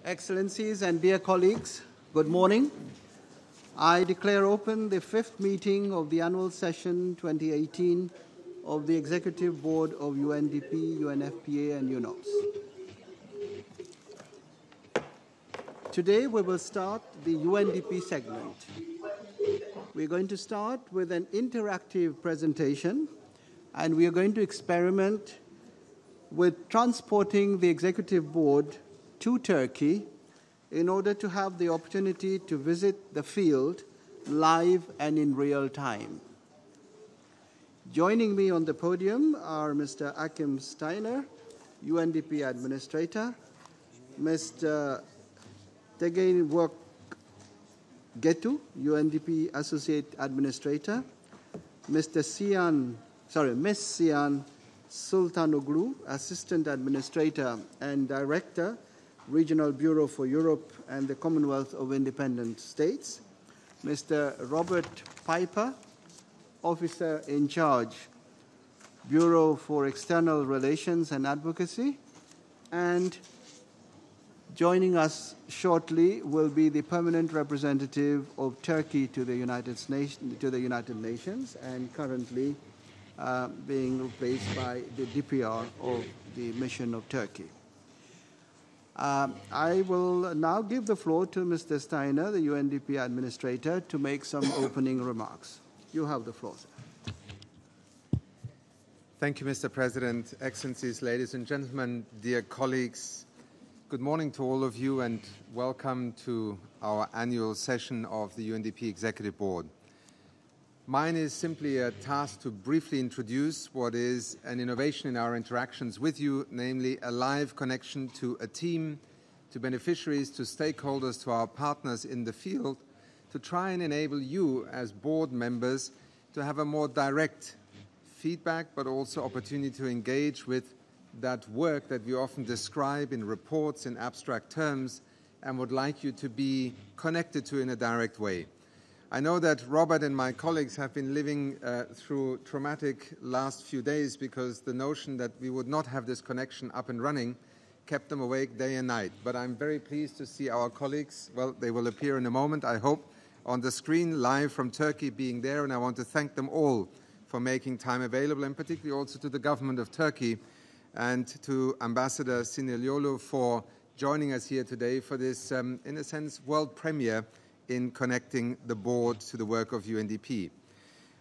Excellencies and dear colleagues, good morning. I declare open the fifth meeting of the annual session 2018 of the Executive Board of UNDP, UNFPA and UNOPS. Today we will start the UNDP segment. We're going to start with an interactive presentation, and we are going to experiment with transporting the Executive Board to Turkey in order to have the opportunity to visit the field live and in real time. Joining me on the podium are Mr. Akim Steiner, UNDP Administrator, Mr. Tegein Work Getu, UNDP Associate Administrator, Ms. Sian Sultanoglu, Assistant Administrator and Director, Regional Bureau for Europe and the Commonwealth of Independent States, Mr. Robert Piper, Officer in Charge, Bureau for External Relations and Advocacy, and joining us shortly will be the permanent representative of Turkey to the United Nations, and currently being replaced by the DPR of the mission of Turkey. I will now give the floor to Mr. Steiner, the UNDP Administrator, to make some opening remarks. You have the floor, sir. Thank you, Mr. President. Excellencies, ladies and gentlemen, dear colleagues, good morning to all of you and welcome to our annual session of the UNDP Executive Board. Mine is simply a task to briefly introduce what is an innovation in our interactions with you, namely a live connection to a team, to beneficiaries, to stakeholders, to our partners in the field, to try and enable you as board members to have a more direct feedback, but also opportunity to engage with that work that we often describe in reports in abstract terms and would like you to be connected to in a direct way. I know that Robert and my colleagues have been living through traumatic last few days because the notion that we would not have this connection up and running kept them awake day and night. But I'm very pleased to see our colleagues, well, they will appear in a moment, I hope, on the screen live from Turkey being there, and I want to thank them all for making time available, and particularly also to the government of Turkey and to Ambassador Sineliolu for joining us here today for this, in a sense, world premiere in connecting the board to the work of UNDP.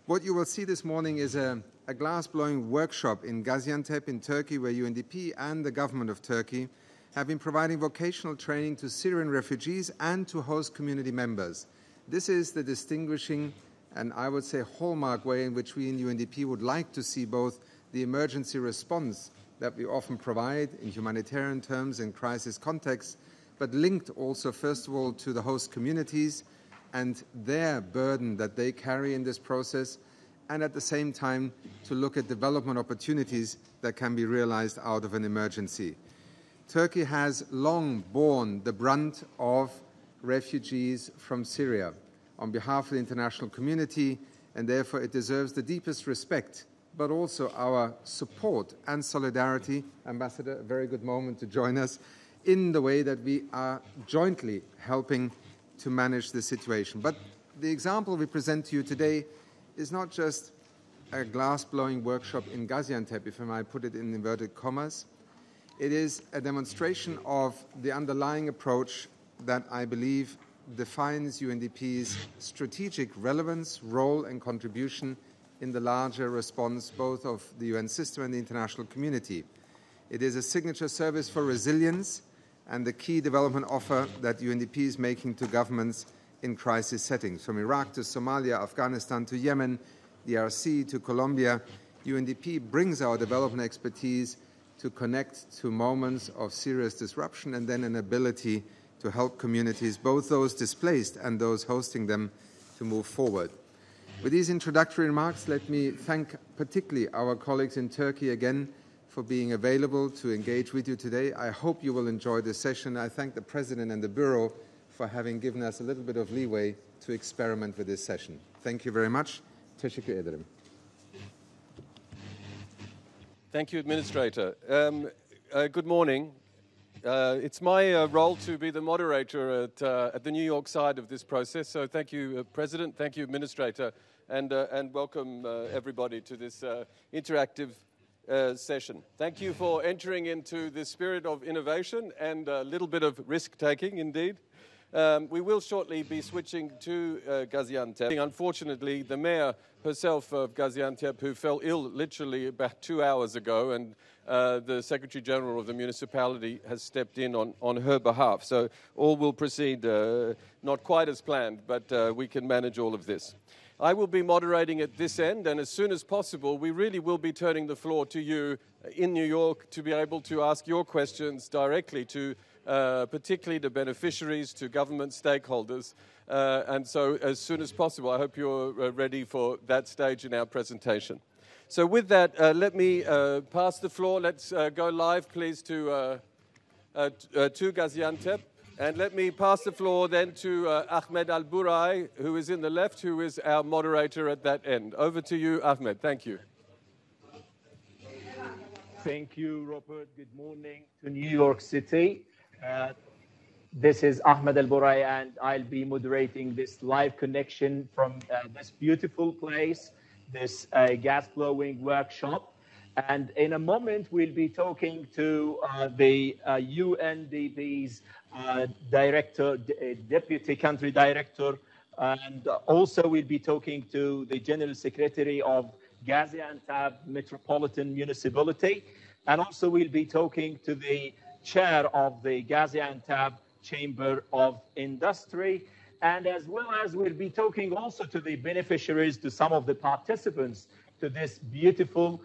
What you will see this morning is a glass-blowing workshop in Gaziantep in Turkey, where UNDP and the government of Turkey have been providing vocational training to Syrian refugees and to host community members. This is the distinguishing and I would say hallmark way in which we in UNDP would like to see both the emergency response that we often provide in humanitarian terms in crisis contexts, but linked also, first of all, to the host communities and their burden that they carry in this process, and at the same time to look at development opportunities that can be realized out of an emergency. Turkey has long borne the brunt of refugees from Syria on behalf of the international community, and therefore it deserves the deepest respect, but also our support and solidarity. Ambassador, a very good moment to join us in the way that we are jointly helping to manage the situation. But the example we present to you today is not just a glass-blowing workshop in Gaziantep, if I might put it in inverted commas. It is a demonstration of the underlying approach that I believe defines UNDP's strategic relevance, role and contribution in the larger response both of the UN system and the international community. It is a signature service for resilience and the key development offer that UNDP is making to governments in crisis settings. From Iraq to Somalia, Afghanistan to Yemen, DRC to Colombia, UNDP brings our development expertise to connect to moments of serious disruption and then an ability to help communities, both those displaced and those hosting them, to move forward. With these introductory remarks, let me thank particularly our colleagues in Turkey again for being available to engage with you today. I hope you will enjoy this session. I thank the President and the Bureau for having given us a little bit of leeway to experiment with this session. Thank you very much. Teşekkür ederim. Thank you, Administrator. Good morning. It's my role to be the moderator at the New York side of this process. So thank you, President, thank you, Administrator, and welcome everybody to this interactive session. Thank you for entering into the spirit of innovation and a little bit of risk-taking, indeed. We will shortly be switching to Gaziantep. Unfortunately, the mayor herself of Gaziantep, who fell ill literally about 2 hours ago, and the Secretary General of the municipality has stepped in on her behalf. So all will proceed not quite as planned, but we can manage all of this. I will be moderating at this end, and as soon as possible, we really will be turning the floor to you in New York to be able to ask your questions directly to particularly the beneficiaries, to government stakeholders. And so as soon as possible, I hope you're ready for that stage in our presentation. So with that, let me pass the floor. Let's go live, please, to Gaziantep. And let me pass the floor then to Ahmed Al-Burai, who is in the left, who is our moderator at that end. Over to you, Ahmed. Thank you. Thank you, Robert. Good morning to New York City. This is Ahmed Al-Burai, and I'll be moderating this live connection from this beautiful place, this gas blowing workshop. And in a moment, we'll be talking to the UNDP's director, deputy country director, and also we'll be talking to the general secretary of Gaziantep Metropolitan Municipality, and also we'll be talking to the chair of the Gaziantep Chamber of Industry, and as well as we'll be talking also to the beneficiaries, to some of the participants to this beautiful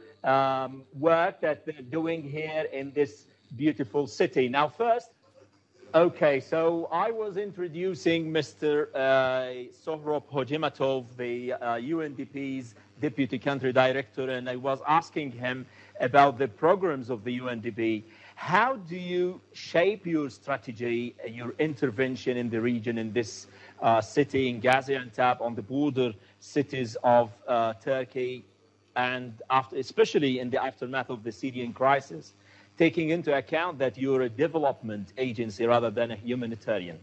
work that they're doing here in this beautiful city. Now, first, okay, so I was introducing Mr. Sohrab Hojimatov, the UNDP's Deputy Country Director, and I was asking him about the programs of the UNDP. How do you shape your strategy, your intervention in the region, in this city, in Gaziantep, on the border cities of Turkey, and especially in the aftermath of the Syrian crisis, taking into account that you're a development agency rather than a humanitarian?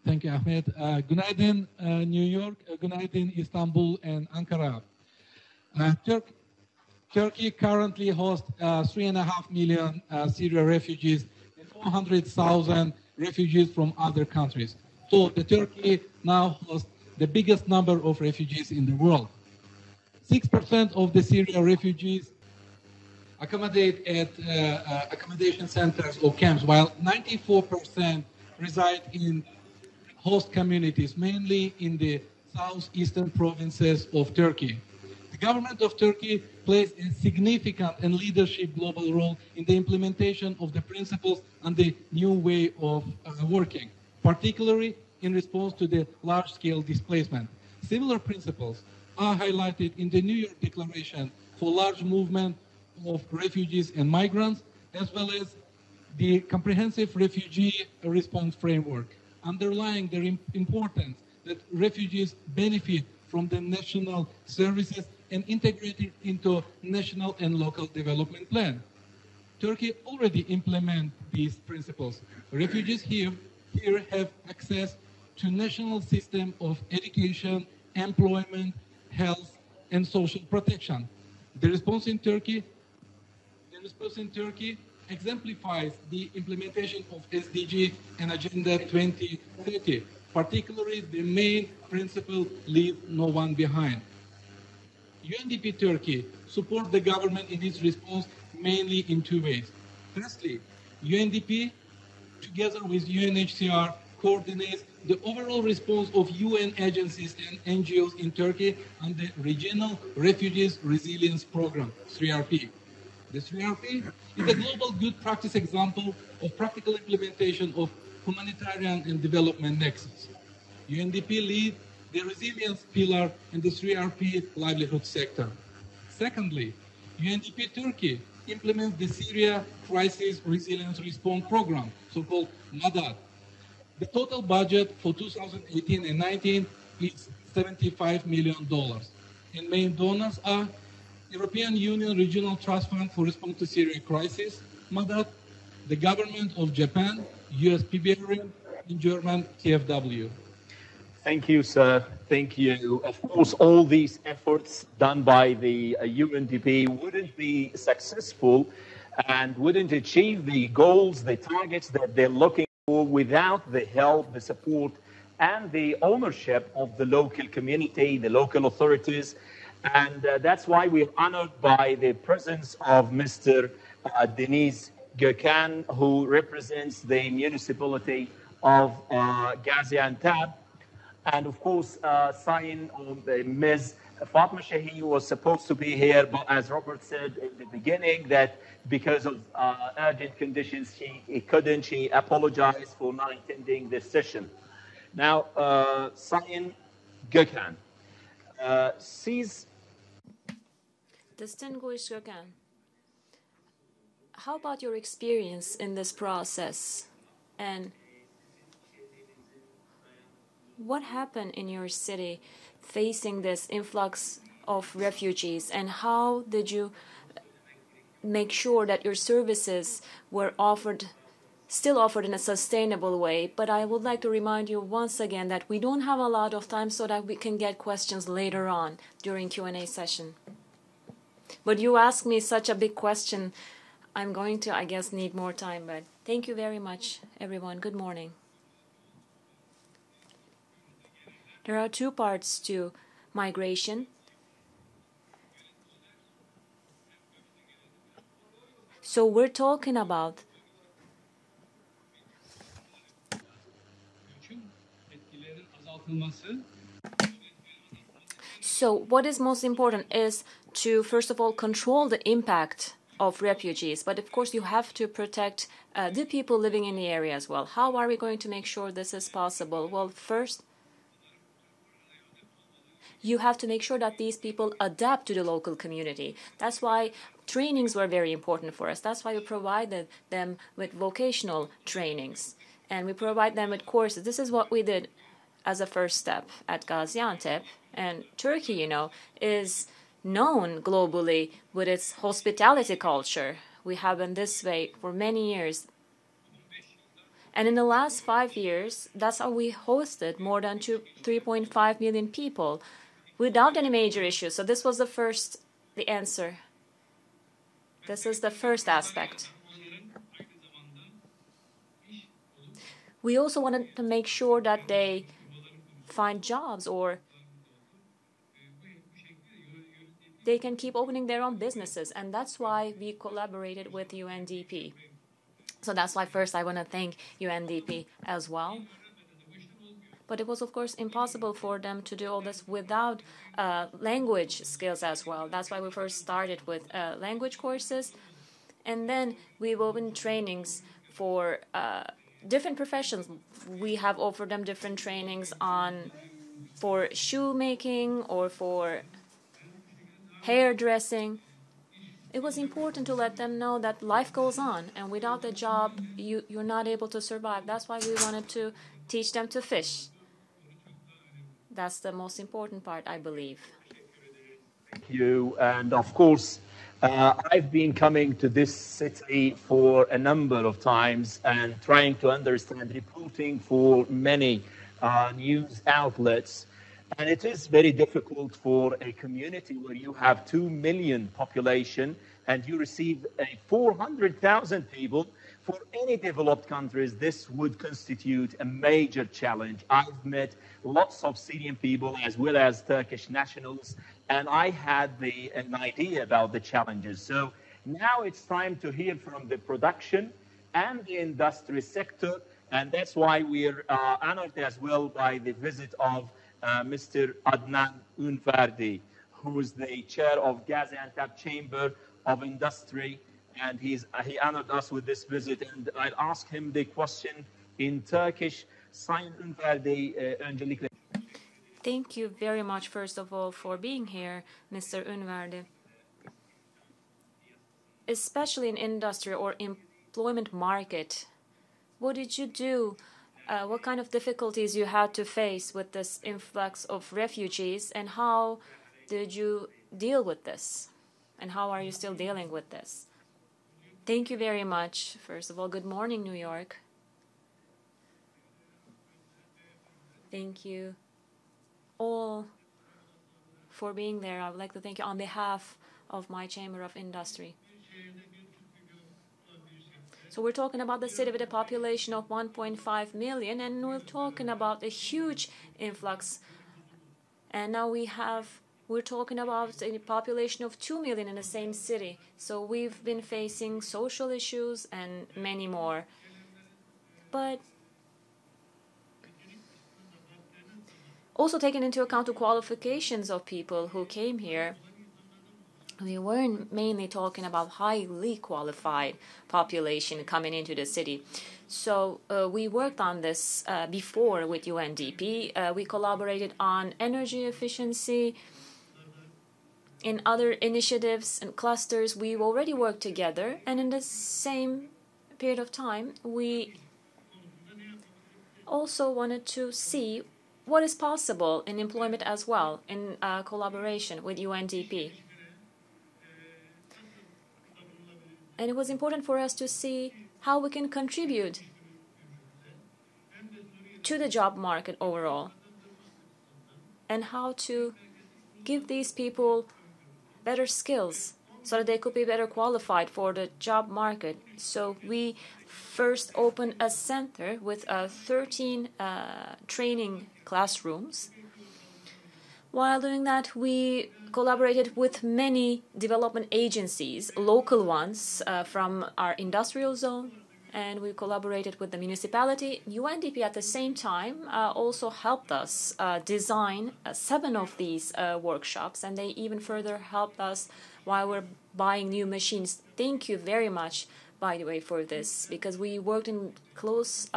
Thank you, Ahmed. Günaydın, New York, günaydın, Istanbul, and Ankara. Turkey currently hosts 3.5 million Syrian refugees and 400,000 refugees from other countries. So Turkey now hosts the biggest number of refugees in the world. 6% of the Syrian refugees accommodate at accommodation centers or camps, while 94% reside in host communities, mainly in the southeastern provinces of Turkey. The government of Turkey plays a significant and leadership global role in the implementation of the principles and the new way of working, particularly in response to the large-scale displacement. Similar principles are highlighted in the New York Declaration for large movement of refugees and migrants, as well as the comprehensive refugee response framework, underlying the importance that refugees benefit from the national services and integrated into national and local development plan. Turkey already implements these principles. Refugees here have access to national system of education, employment, health, and social protection. The response in Turkey exemplifies the implementation of SDG and Agenda 2030, particularly the main principle, leave no one behind. UNDP Turkey supports the government in its response mainly in two ways. Firstly, UNDP, together with UNHCR, coordinates the overall response of UN agencies and NGOs in Turkey and the Regional Refugees Resilience Program, 3RP. The 3RP is a global good practice example of practical implementation of humanitarian and development nexus. UNDP leads the resilience pillar in the 3RP livelihood sector. Secondly, UNDP Turkey implements the Syria Crisis Resilience Response Program, so-called MADAD. The total budget for 2018 and 19 is $75 million. And main donors are European Union Regional Trust Fund for Response to Syria Crisis, Madat, the government of Japan, US PBRN, and German KfW. Thank you, sir. Thank you. Of course, all these efforts done by the UNDP wouldn't be successful and wouldn't achieve the goals, the targets that they're looking for without the help, the support, and the ownership of the local community, the local authorities. And that's why we're honored by the presence of Mr. Deniz Gökhan, who represents the municipality of Gaziantep. And of course, Sayin or Ms. Fatma Shahi was supposed to be here, but as Robert said in the beginning, that because of urgent conditions, she couldn't. She apologized for not attending this session. Now, Sayin Gökhan sees. Distinguished Gökhan, how about your experience in this process? And what happened in your city facing this influx of refugees, and how did you make sure that your services were still offered in a sustainable way? But I would like to remind you once again that we don't have a lot of time so that we can get questions later on during Q&A session. But you asked me such a big question, I'm going to, I guess, need more time. But thank you very much, everyone. Good morning. There are two parts to migration. So we're talking about what is most important is to, first of all, control the impact of refugees. But of course, you have to protect the people living in the area as well. How are we going to make sure this is possible? Well, first, you have to make sure that these people adapt to the local community. That's why trainings were very important for us. That's why we provided them with vocational trainings. And we provide them with courses. This is what we did as a first step at Gaziantep. And Turkey, you know, is known globally with its hospitality culture. We have been this way for many years. And in the last 5 years, that's how we hosted more than 3.5 million people without any major issues. So this was the answer. This is the first aspect. We also wanted to make sure that they find jobs or they can keep opening their own businesses. And that's why we collaborated with UNDP. So that's why first I want to thank UNDP as well. But it was, of course, impossible for them to do all this without language skills as well. That's why we first started with language courses. And then we opened trainings for different professions. We have offered them different trainings for shoemaking or for hairdressing. It was important to let them know that life goes on, and without a job, you're not able to survive. That's why we wanted to teach them to fish. That's the most important part, I believe. Thank you. And of course, I've been coming to this city for a number of times and trying to understand, reporting for many news outlets. And it is very difficult for a community where you have 2 million population and you receive 400,000 people. For any developed countries, this would constitute a major challenge. I've met lots of Syrian people as well as Turkish nationals, and I had an idea about the challenges. So now it's time to hear from the production and the industry sector, and that's why we're honored as well by the visit of Mr. Adnan Unverdi, who is the chair of Gaziantep Chamber of Industry, and he honored us with this visit. And I'll ask him the question in Turkish. Sayın Unverdi, öncelikle. Thank you very much, first of all, for being here, Mr. Unverdi. Especially in industry or employment market, what did you do? What kind of difficulties you had to face with this influx of refugees, and how did you deal with this? And how are you still dealing with this? Thank you very much. First of all, good morning, New York. Thank you all for being there. I would like to thank you on behalf of my Chamber of Industry. So we're talking about the city with a population of 1.5 million, and we're talking about a huge influx. And now we're talking about a population of 2 million in the same city. So we've been facing social issues and many more. But also taking into account the qualifications of people who came here, we weren't mainly talking about highly qualified population coming into the city. So we worked on this before with UNDP. We collaborated on energy efficiency. In other initiatives and clusters, we've already worked together. And in the same period of time, we also wanted to see what is possible in employment as well, in collaboration with UNDP. And it was important for us to see how we can contribute to the job market overall and how to give these people better skills so that they could be better qualified for the job market. So we first opened a center with 13 training classrooms. While doing that, we collaborated with many development agencies, local ones from our industrial zone, and we collaborated with the municipality. UNDP at the same time also helped us design 7 of these workshops, and they even further helped us while we're buying new machines. Thank you very much, by the way, for this, because we worked in close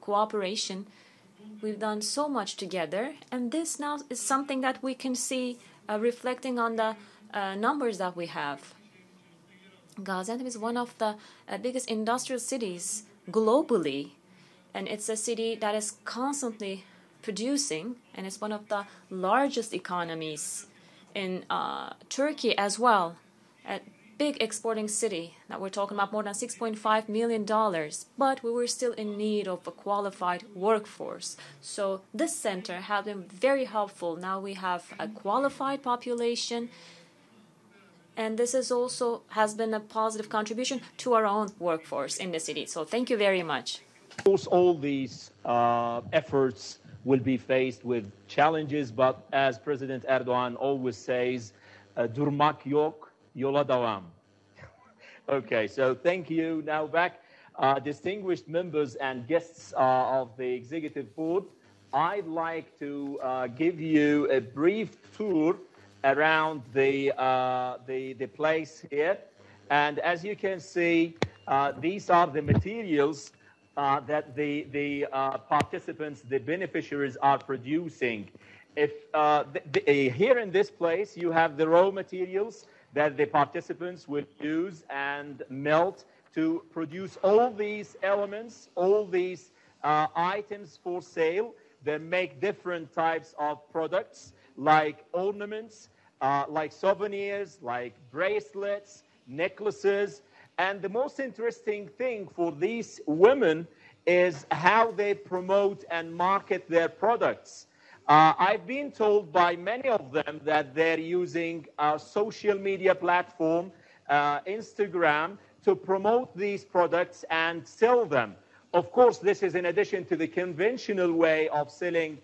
cooperation. We've done so much together, and this now is something that we can see reflecting on the numbers that we have. Gaziantep is one of the biggest industrial cities globally, and it's a city that is constantly producing, and it's one of the largest economies in Turkey as well. A big exporting city that we're talking about, more than $6.5 million, but we were still in need of a qualified workforce. So this center has been very helpful. Now we have a qualified population, and this is also has been a positive contribution to our own workforce in the city. So thank you very much. Of course, all these efforts will be faced with challenges, but as President Erdogan always says, durmak yok, yola devam. Okay, so thank you. Now back, distinguished members and guests of the Executive Board, I'd like to give you a brief tour around the place here. And as you can see, these are the materials that the participants, the beneficiaries are producing. If here in this place, you have the raw materials that the participants will use and melt to produce all these elements, all these items for sale that make different types of products like ornaments, like souvenirs, like bracelets, necklaces. And the most interesting thing for these women is how they promote and market their products. I've been told by many of them that they're using a social media platform, Instagram, to promote these products and sell them. Of course, this is in addition to the conventional way of selling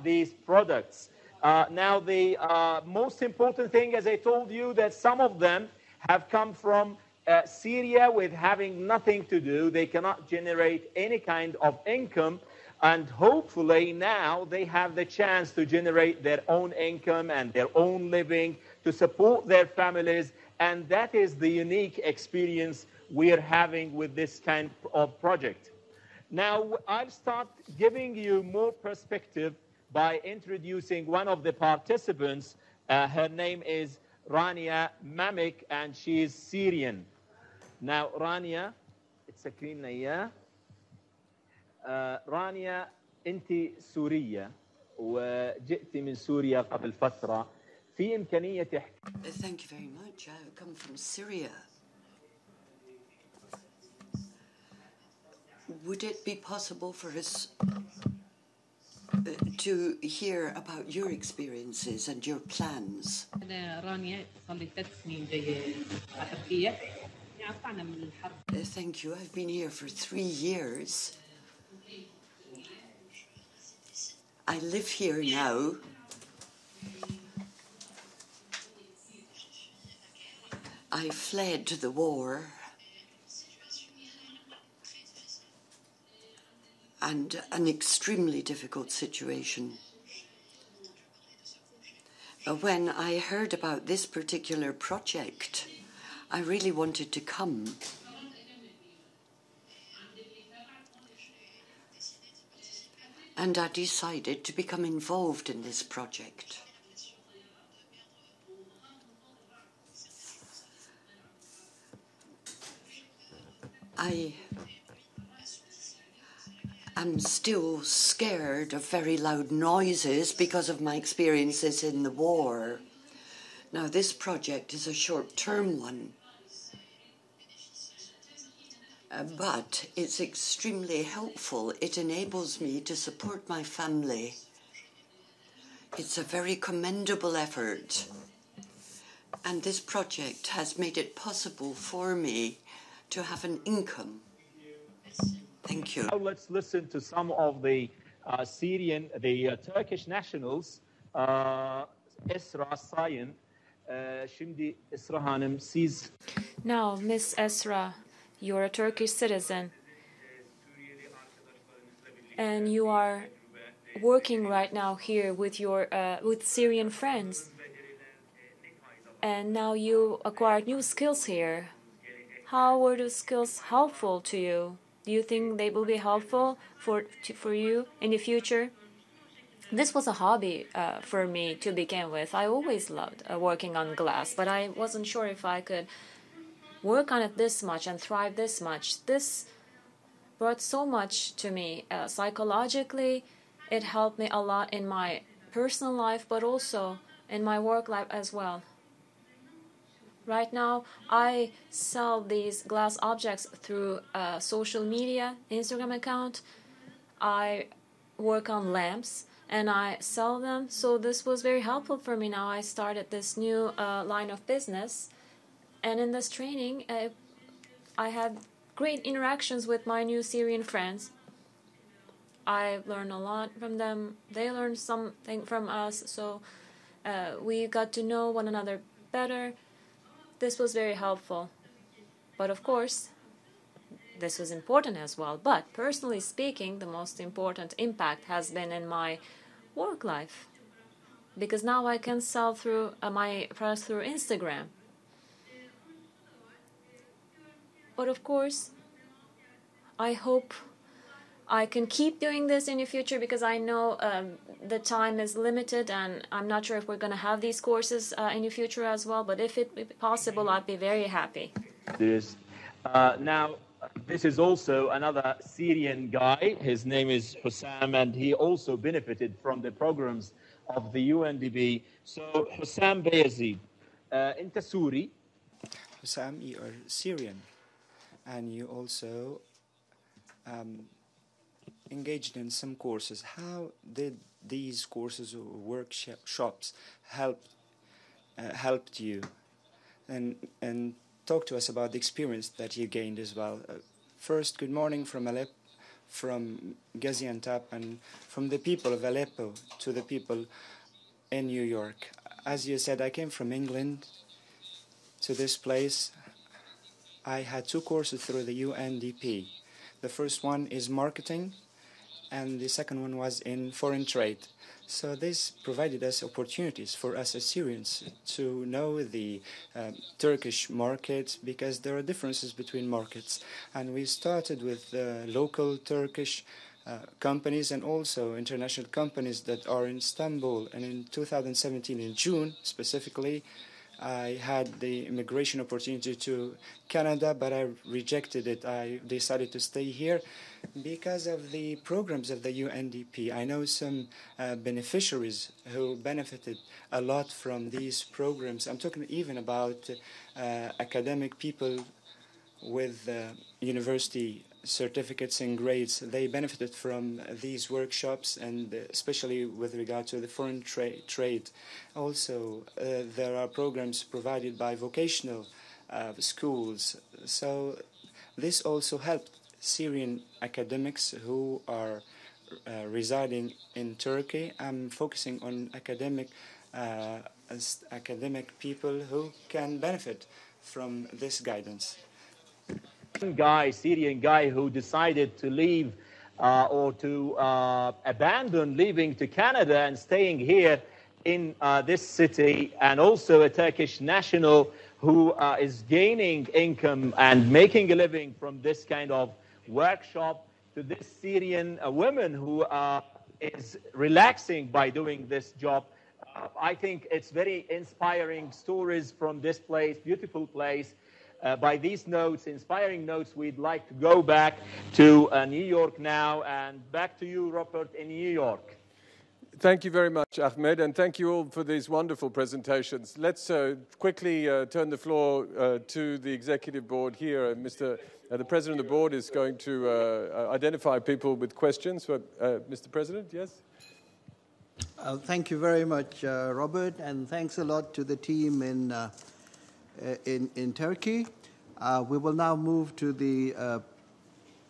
these products. Now, the most important thing, as I told you, that some of them have come from Syria with having nothing to do. They cannot generate any kind of income. And hopefully now they have the chance to generate their own income and their own living to support their families. And that is the unique experience we're having with this kind of project. Now, I'll start giving you more perspective by introducing one of the participants. Her name is Rania Mamik, and she is Syrian. Now, Rania, it's a clean name. رانيا أنت سورية وجئت من سوريا قبل فترة في إمكانية Thank you very much. I come from Syria. would it be possible for us to hear about your experiences and your plans? Thank you. I've been here for 3 years. I live here now. I fled the war and an extremely difficult situation. When I heard about this particular project, I really wanted to come. And I decided to become involved in this project. I am still scared of very loud noises because of my experiences in the war. Now, this project is a short-term one, but it's extremely helpful. It enables me to support my family. It's a very commendable effort, and this project has made it possible for me to have an income. Thank you. Now let's listen to some of the Turkish nationals. Esra Sayın. Şimdi Esra Hanım, siz... Now, Miss Esra, you're a Turkish citizen, and you are working right now here with your with Syrian friends, and now you acquired new skills here. How were those skills helpful to you? Do you think they will be helpful for you in the future? This was a hobby for me to begin with. I always loved working on glass, but I wasn't sure if I could work on it this much and thrive this much. This brought so much to me. Psychologically, it helped me a lot in my personal life, but also in my work life as well. Right now, I sell these glass objects through social media, Instagram account. I work on lamps and I sell them. So this was very helpful for me. Now I started this new line of business. And in this training, I had great interactions with my new Syrian friends. I learned a lot from them. They learned something from us. So we got to know one another better. This was very helpful. But of course, this was important as well. But personally speaking, the most important impact has been in my work life. Because now I can sell through my products through Instagram. But of course, I hope I can keep doing this in the future because I know the time is limited and I'm not sure if we're going to have these courses in the future as well. But if it's possible, I'd be very happy. Now, this is also another Syrian guy. His name is Hussam, and he also benefited from the programs of the UNDP. So, Hussam Bayazid, أنت سوري. Hussam, you are Syrian, and you also engaged in some courses. How did these courses or workshops helped you? And talk to us about the experience that you gained as well. First, good morning from Aleppo, from Gaziantep, and from the people of Aleppo to the people in New York. As you said, I came from England to this place. I had 2 courses through the UNDP. The first one is marketing, and the second one was in foreign trade. So this provided us opportunities for us as Syrians to know the Turkish market, because there are differences between markets. And we started with local Turkish companies and also international companies that are in Istanbul. And in 2017, in June specifically, I had the immigration opportunity to Canada, but I rejected it. I decided to stay here because of the programs of the UNDP. I know some beneficiaries who benefited a lot from these programs. I'm talking even about academic people with university certificates and grades. They benefited from these workshops, and especially with regard to the foreign trade. Also, there are programs provided by vocational schools. So this also helped Syrian academics who are residing in Turkey. I'm focusing on academic people who can benefit from this guidance. Syrian guy who decided to leave or to abandon leaving to Canada and staying here in this city, and also a Turkish national who is gaining income and making a living from this kind of workshop, to this Syrian woman who is relaxing by doing this job. I think it's very inspiring stories from this place, beautiful place. By these notes, inspiring notes, we'd like to go back to New York now, and back to you, Robert, in New York. Thank you very much, Ahmed, and thank you all for these wonderful presentations. Let's quickly turn the floor to the Executive Board here. The President of the Board is going to identify people with questions. Mr. President, yes? Thank you very much, Robert, and thanks a lot to the team in Turkey. We will now move to the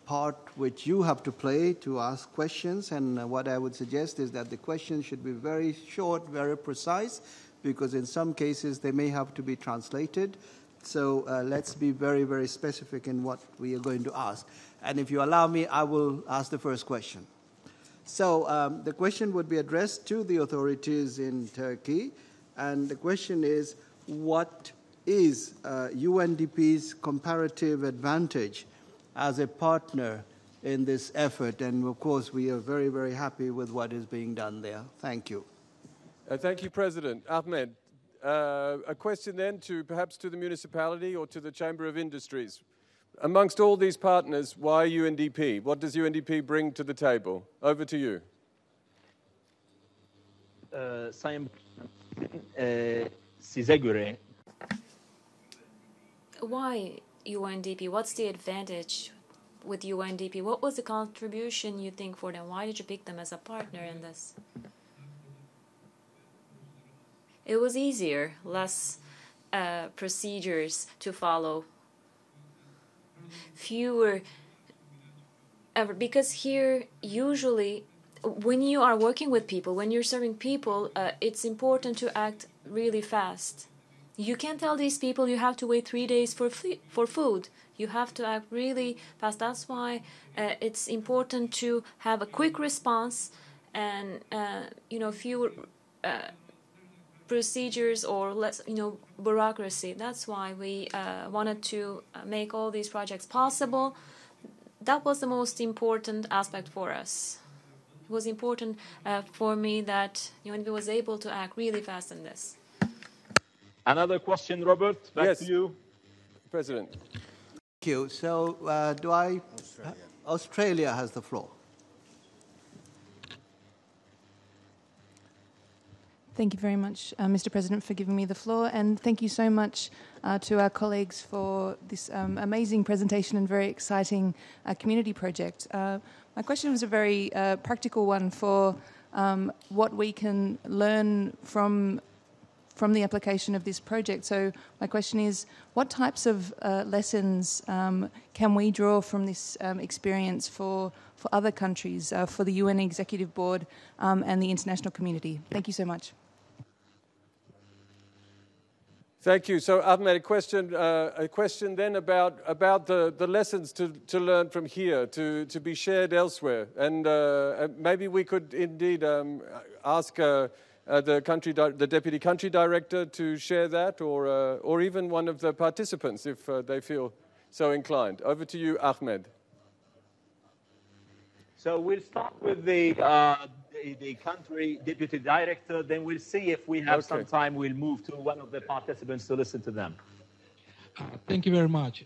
part which you have to play to ask questions, and what I would suggest is that the questions should be very short, very precise, because in some cases they may have to be translated. So let's be very, very specific in what we are going to ask. And if you allow me, I will ask the first question. So the question would be addressed to the authorities in Turkey, and the question is, what is UNDP's comparative advantage as a partner in this effort? And of course, we are very, very happy with what is being done there. Thank you. Thank you, President. Ahmed, a question then perhaps to the municipality or to the Chamber of Industries. Amongst all these partners, why UNDP? What does UNDP bring to the table? Over to you. Size göre. Why UNDP? What's the advantage with UNDP? What was the contribution you think for them? Why did you pick them as a partner in this? It was easier, less procedures to follow, fewer, because here usually when you are working with people, when you're serving people, it's important to act really fast. You can't tell these people you have to wait 3 days for food. You have to act really fast. That's why it's important to have a quick response and fewer procedures or less bureaucracy. That's why we wanted to make all these projects possible. That was the most important aspect for us. It was important for me that UNDP was able to act really fast in this. Another question, Robert. Back to you, President. Thank you. So, Australia has the floor. Thank you very much, Mr. President, for giving me the floor, and thank you so much to our colleagues for this amazing presentation and very exciting community project. My question was a very practical one for what we can learn from the application of this project. So my question is, what types of lessons can we draw from this experience for other countries, for the UN Executive Board and the international community? Thank you so much. Thank you. So, Ahmed, a question then about the lessons to learn from here, to be shared elsewhere, and maybe we could indeed ask the deputy country director to share that, or even one of the participants if they feel so inclined. Over to you, Ahmed. So we'll start with the country deputy director, then we'll see if we have some time. We'll move to one of the participants to listen to them. Thank you very much.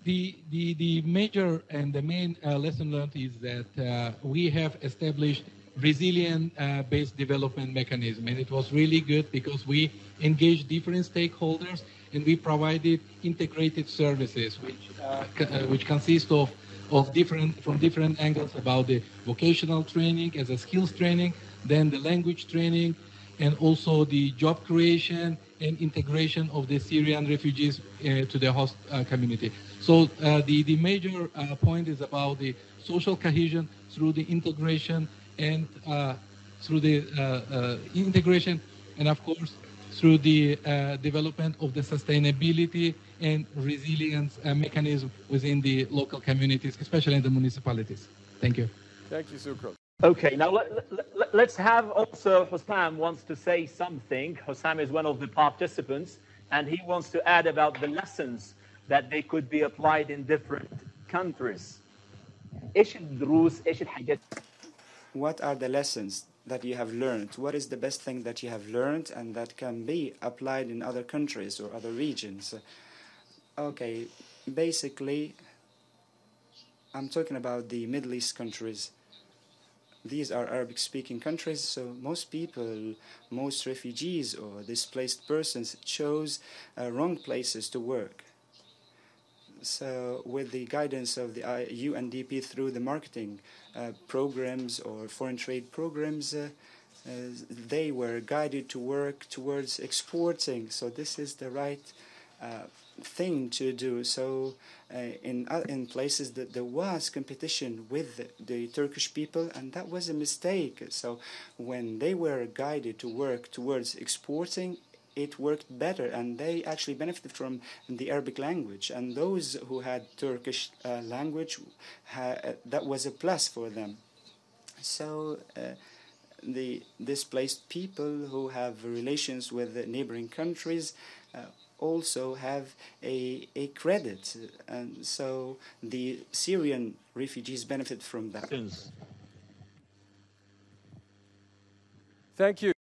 The major and the main lesson learned is that we have established resilient-based development mechanism, and it was really good because we engaged different stakeholders and we provided integrated services, which consist of different angles about the vocational training as a skills training, then the language training, and also the job creation and integration of the Syrian refugees to the host community. So the major point is about the social cohesion through the integration and of course through the development of the sustainability and resilience mechanism within the local communities, especially in the municipalities. Thank you. Thank you, Sukro. Okay, now let's have also Hussam wants to say something. Hussam is one of the participants, and he wants to add about the lessons that they could be applied in different countries. What are the lessons that you have learned? What is the best thing that you have learned and that can be applied in other countries or other regions? Okay, basically, I'm talking about the Middle East countries. These are Arabic-speaking countries, so most people, most refugees or displaced persons chose wrong places to work. So with the guidance of the UNDP through the marketing programs or foreign trade programs, they were guided to work towards exporting. So this is the right thing to do. So in places that there was competition with the Turkish people, and that was a mistake. So when they were guided to work towards exporting, it worked better, and they actually benefited from the Arabic language. And those who had Turkish language, that was a plus for them. So the displaced people who have relations with the neighboring countries also have a credit, and so the Syrian refugees benefit from that. Thank you.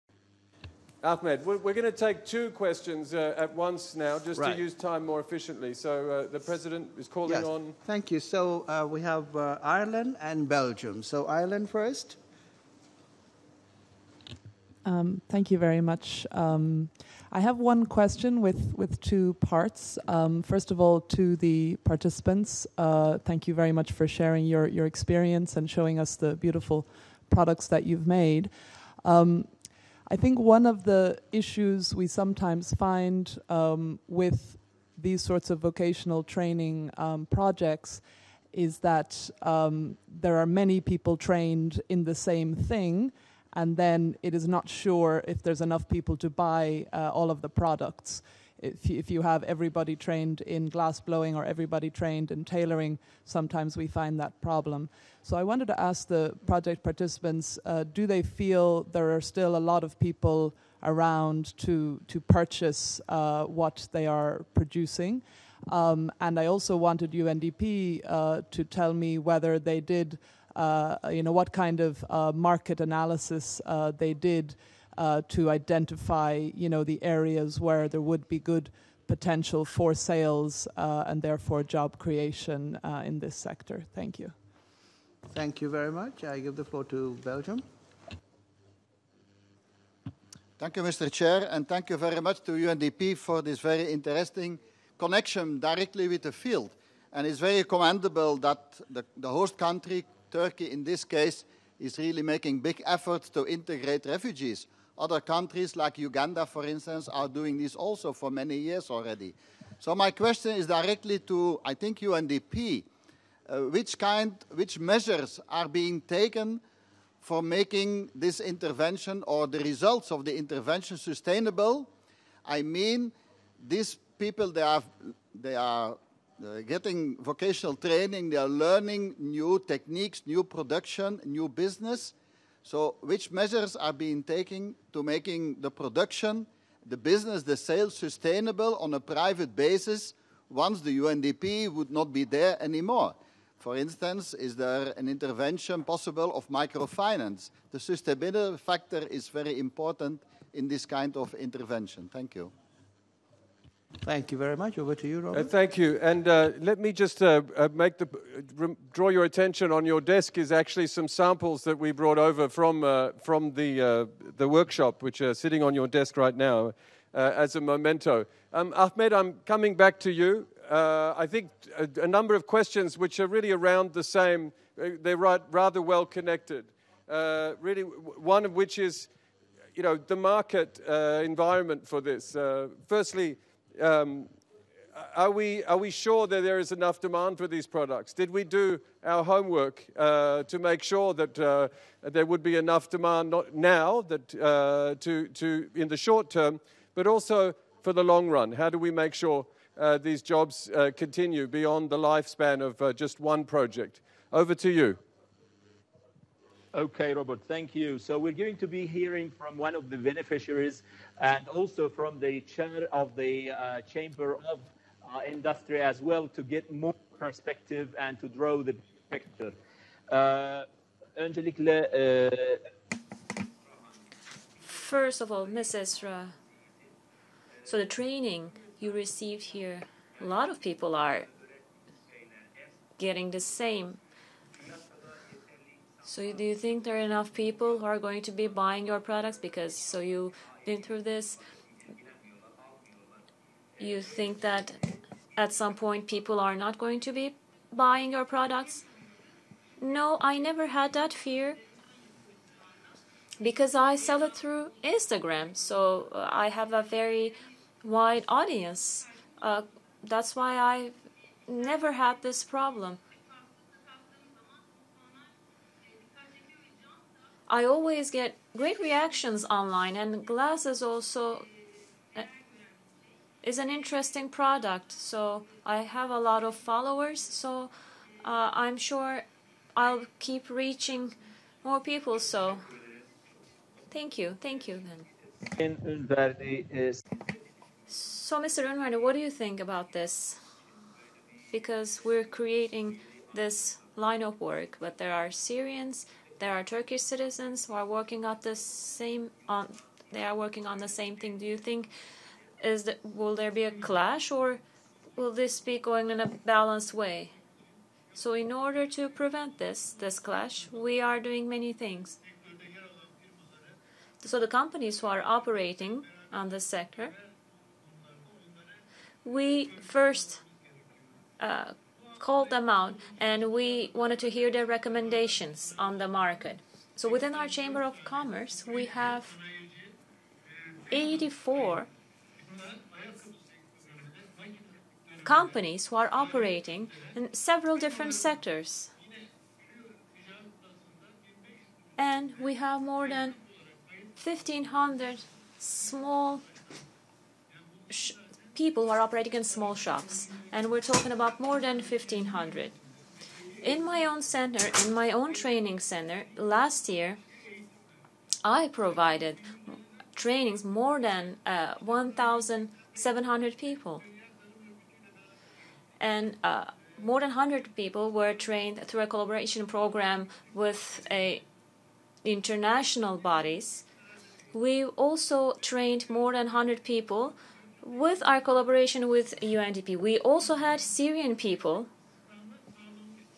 Ahmed, we're going to take two questions at once now, just to use time more efficiently. So the President is calling on... Thank you. So we have Ireland and Belgium. So Ireland first. Thank you very much. I have one question with two parts. First of all, to the participants, thank you very much for sharing your experience and showing us the beautiful products that you've made. I think one of the issues we sometimes find with these sorts of vocational training projects is that there are many people trained in the same thing, and then it is not sure if there's enough people to buy all of the products. If you have everybody trained in glass blowing or everybody trained in tailoring, sometimes we find that problem. So I wanted to ask the project participants, do they feel there are still a lot of people around to purchase what they are producing? And I also wanted UNDP to tell me whether they did, what kind of market analysis they did to identify, the areas where there would be good potential for sales and therefore job creation in this sector. Thank you. Thank you very much. I give the floor to Belgium. Thank you, Mr. Chair, and thank you very much to UNDP for this very interesting connection directly with the field. And it's very commendable that the host country, Turkey in this case, is really making big efforts to integrate refugees. Other countries like Uganda, for instance, are doing this also for many years already. So my question is directly to, I think, UNDP. Which measures are being taken for making this intervention or the results of the intervention sustainable? I mean, these people, they are getting vocational training, they are learning new techniques, new production, new business. So which measures are being taken to making the production, the business, the sales sustainable on a private basis once the UNDP would not be there anymore? For instance, is there an intervention possible of microfinance? The sustainability factor is very important in this kind of intervention. Thank you. Thank you very much. Over to you, Robert. Thank you. And let me just draw your attention. On your desk is actually some samples that we brought over from the workshop, which are sitting on your desk right now. as a memento. Ahmed, I'm coming back to you. I think a number of questions which are really around the same, they're rather well connected. Really, one of which is, the market environment for this. Firstly, are we sure that there is enough demand for these products? Did we do our homework to make sure that there would be enough demand, not now, that to in the short term, but also for the long run? How do we make sure these jobs continue beyond the lifespan of just one project? Over to you. Okay, Robert, thank you. So we're going to be hearing from one of the beneficiaries and also from the chair of the Chamber of Industry as well, to get more perspective and to draw the picture. First of all, Ms. Esra, so the training you received here, a lot of people are getting the same. So do you think there are enough people who are going to be buying your products because so you've been through this? You think that at some point people are not going to be buying your products? No, I never had that fear because I sell it through Instagram. So I have a very wide audience. That's why I never had this problem. I always get great reactions online, and glass is also is an interesting product. So I have a lot of followers, so I'm sure I'll keep reaching more people. So thank you then. So Mr. Unvardi, what do you think about this? Because we're creating this line of work, but there are Syrians, there are Turkish citizens who are working at the same they are working on the same thing. Do you think will there be a clash, or will this be going in a balanced way? So in order to prevent this clash, we are doing many things. So the companies who are operating on this sector, we first called them out, and we wanted to hear their recommendations on the market. So within our Chamber of Commerce, we have 84 companies who are operating in several different sectors. And we have more than 1,500 small people who are operating in small shops, and we're talking about more than 1,500. In my own center, in my own training center, last year, I provided trainings more than 1,700 people. And more than 100 people were trained through a collaboration program with international bodies. We also trained more than 100 people with our collaboration with UNDP. We also had Syrian people.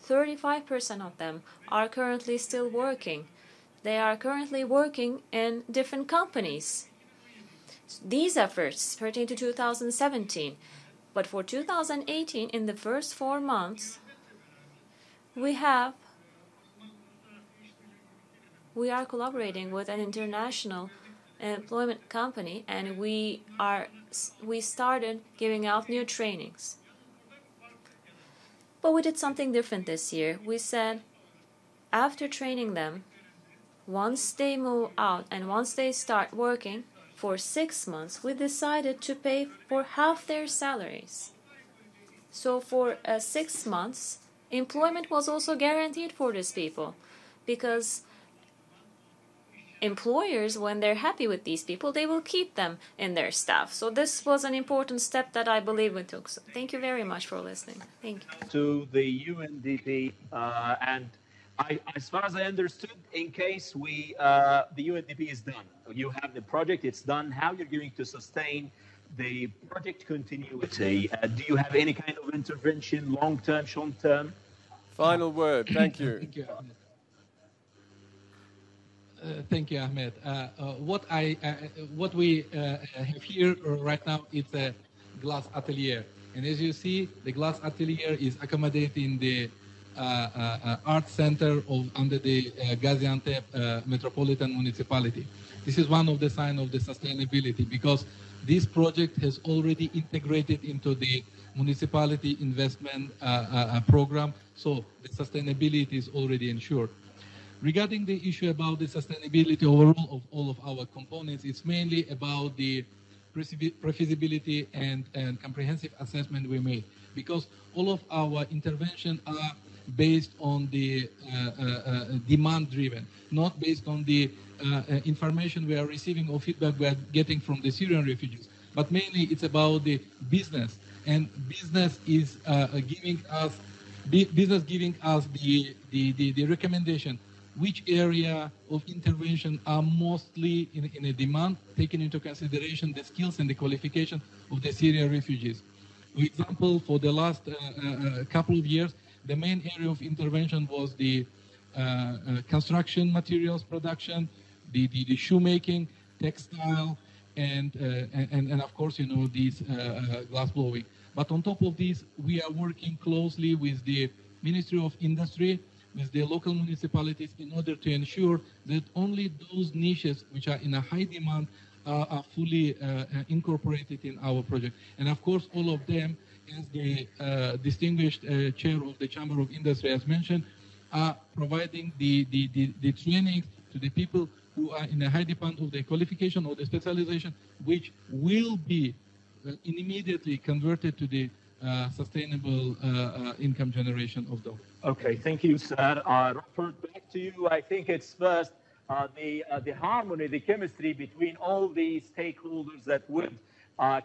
35% of them are currently still working. They are currently working in different companies. These efforts pertain to 2017. But for 2018, in the first 4 months, we are collaborating with an international employment company, and we started giving out new trainings. But we did something different this year. We said, after training them, once they move out and once they start working for 6 months, we decided to pay for half their salaries. So for 6 months, employment was also guaranteed for these people, because employers, when they're happy with these people, they will keep them in their staff. So this was an important step that I believe we took. So thank you very much for listening. Thank you. To the UNDP, and as far as I understood, in case the UNDP is done, you have the project, it's done, how you're going to sustain the project continuity? Do you have any kind of intervention, long-term, short-term? Final word. Thank you. Thank you. Thank you, Ahmed. What we have here right now is a glass atelier, and as you see, the glass atelier is accommodating the art center under the Gaziantep Metropolitan Municipality. This is one of the signs of the sustainability, because this project has already integrated into the municipality investment program, so the sustainability is already ensured. Regarding the issue about the sustainability overall of all of our components, it's mainly about the pre-feasibility and comprehensive assessment we made, because all of our interventions are based on the demand-driven, not based on the information we are receiving or feedback we are getting from the Syrian refugees, but mainly it's about the business, and business is giving us the recommendation which area of intervention are mostly in a demand, taking into consideration the skills and the qualification of the Syrian refugees. For example, for the last couple of years, the main area of intervention was the construction materials production, the shoemaking, textile, and of course, these glass blowing. But on top of this, we are working closely with the Ministry of Industry, with the local municipalities, in order to ensure that only those niches which are in a high demand are fully incorporated in our project. And of course, all of them, as the distinguished chair of the Chamber of Industry has mentioned, are providing the training to the people who are in a high demand of the qualification or the specialization, which will be immediately converted to the sustainable income generation of them. Okay, thank you, sir. Robert, back to you. I think it's first the harmony, the chemistry between all these stakeholders that would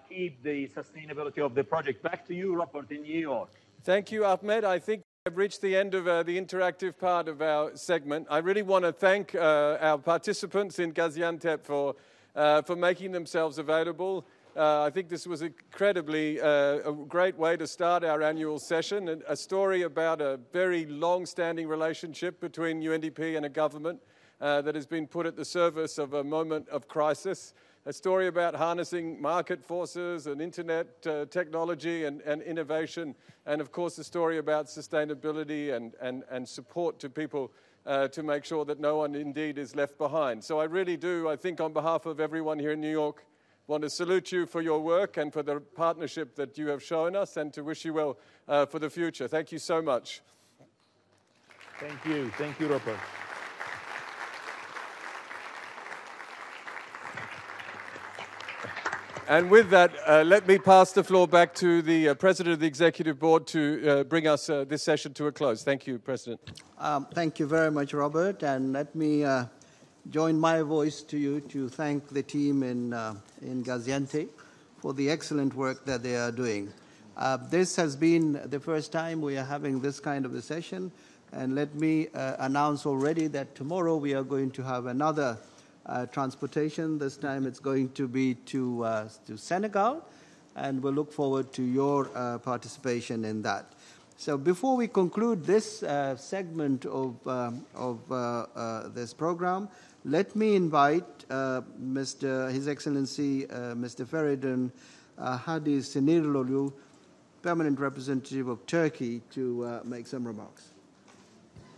keep the sustainability of the project. Back to you, Robert, in New York. Thank you, Ahmed. I think we've reached the end of the interactive part of our segment. I really want to thank our participants in Gaziantep for making themselves available. I think this was incredibly a great way to start our annual session, and a story about a very long-standing relationship between UNDP and a government that has been put at the service of a moment of crisis. A story about harnessing market forces and internet technology and innovation, and of course a story about sustainability and support to people to make sure that no one indeed is left behind. So I really do, I think on behalf of everyone here in New York, want to salute you for your work and for the partnership that you have shown us, and to wish you well for the future. Thank you so much. Thank you, Robert. And with that, let me pass the floor back to the President of the Executive Board to bring us this session to a close. Thank you, President. Thank you very much, Robert, and let me join my voice to you to thank the team in Gaziantep for the excellent work that they are doing. This has been the first time we are having this kind of a session, and let me announce already that tomorrow we are going to have another transportation. This time it's going to be to Senegal, and we'll look forward to your participation in that. So before we conclude this segment of this program, let me invite His Excellency Mr. Feridun Hadi Sinirlolu, Permanent Representative of Turkey, to make some remarks.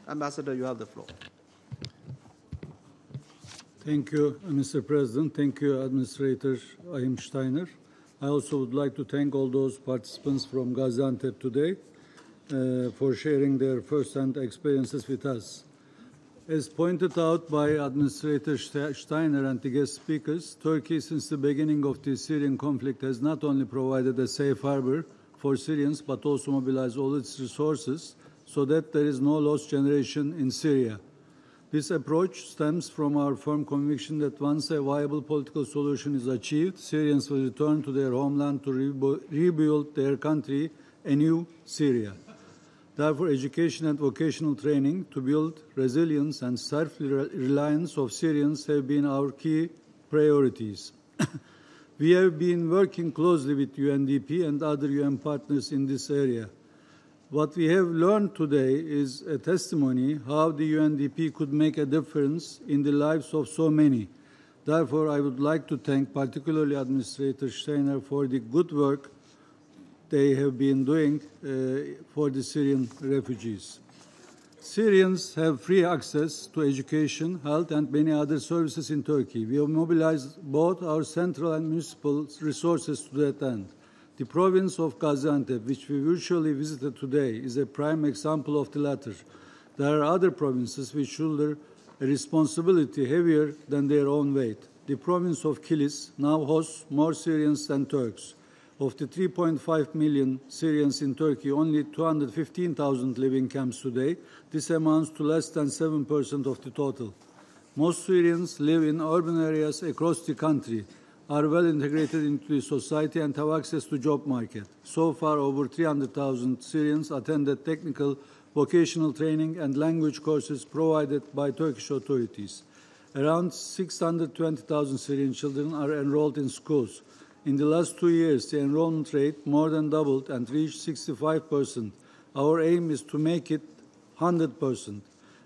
Ambassador, you have the floor. Thank you, Mr. President. Thank you, Administrator Ahim Steiner. I also would like to thank all those participants from Gaziantep today for sharing their first-hand experiences with us. As pointed out by Administrator Steiner and the guest speakers, Turkey, since the beginning of the Syrian conflict, has not only provided a safe harbor for Syrians, but also mobilized all its resources so that there is no lost generation in Syria. This approach stems from our firm conviction that once a viable political solution is achieved, Syrians will return to their homeland to rebuild their country, a new Syria. Therefore, education and vocational training to build resilience and self-reliance of Syrians have been our key priorities. We have been working closely with UNDP and other UN partners in this area. What we have learned today is a testimony how the UNDP could make a difference in the lives of so many. Therefore, I would like to thank particularly Administrator Steiner for the good work they have been doing for the Syrian refugees. Syrians have free access to education, health, and many other services in Turkey. We have mobilized both our central and municipal resources to that end. The province of Gaziantep, which we virtually visited today, is a prime example of the latter. There are other provinces which shoulder a responsibility heavier than their own weight. The province of Kilis now hosts more Syrians than Turks. Of the 3.5 million Syrians in Turkey, only 215,000 live in camps today. This amounts to less than 7% of the total. Most Syrians live in urban areas across the country, are well integrated into the society and have access to job market. So far, over 300,000 Syrians attended technical vocational training and language courses provided by Turkish authorities. Around 620,000 Syrian children are enrolled in schools. In the last 2 years, the enrollment rate more than doubled and reached 65%. Our aim is to make it 100%.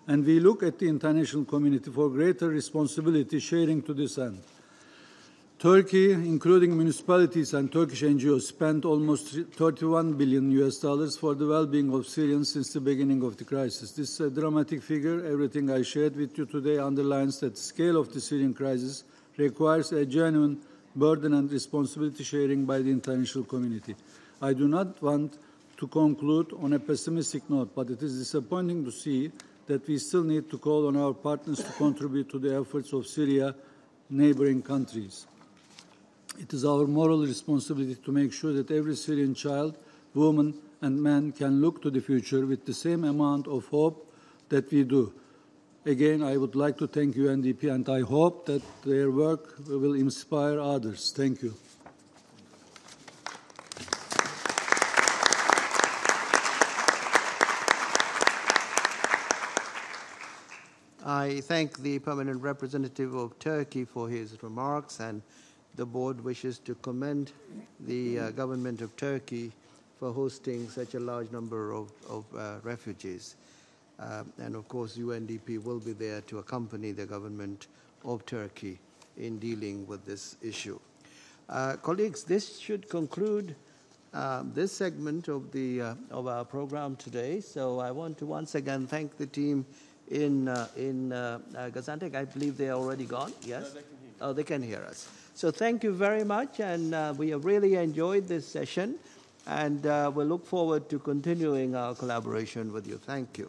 And we look at the international community for greater responsibility sharing to this end. Turkey, including municipalities and Turkish NGOs, spent almost $31 billion for the well-being of Syrians since the beginning of the crisis. This is a dramatic figure. Everything I shared with you today underlines that the scale of the Syrian crisis requires a genuine burden and responsibility sharing by the international community. I do not want to conclude on a pessimistic note, but it is disappointing to see that we still need to call on our partners to contribute to the efforts of Syria neighboring countries. It is our moral responsibility to make sure that every Syrian child, woman, and man can look to the future with the same amount of hope that we do. Again, I would like to thank UNDP, and I hope that their work will inspire others. Thank you. I thank the permanent representative of Turkey for his remarks, and the board wishes to commend the government of Turkey for hosting such a large number of refugees. And of course, UNDP will be there to accompany the government of Turkey in dealing with this issue. Colleagues, this should conclude this segment of our program today. So I want to once again thank the team in Gaziantep. I believe they are already gone. Yes? No, they can hear. Oh, they can hear us. So thank you very much, and we have really enjoyed this session, and we'll look forward to continuing our collaboration with you. Thank you.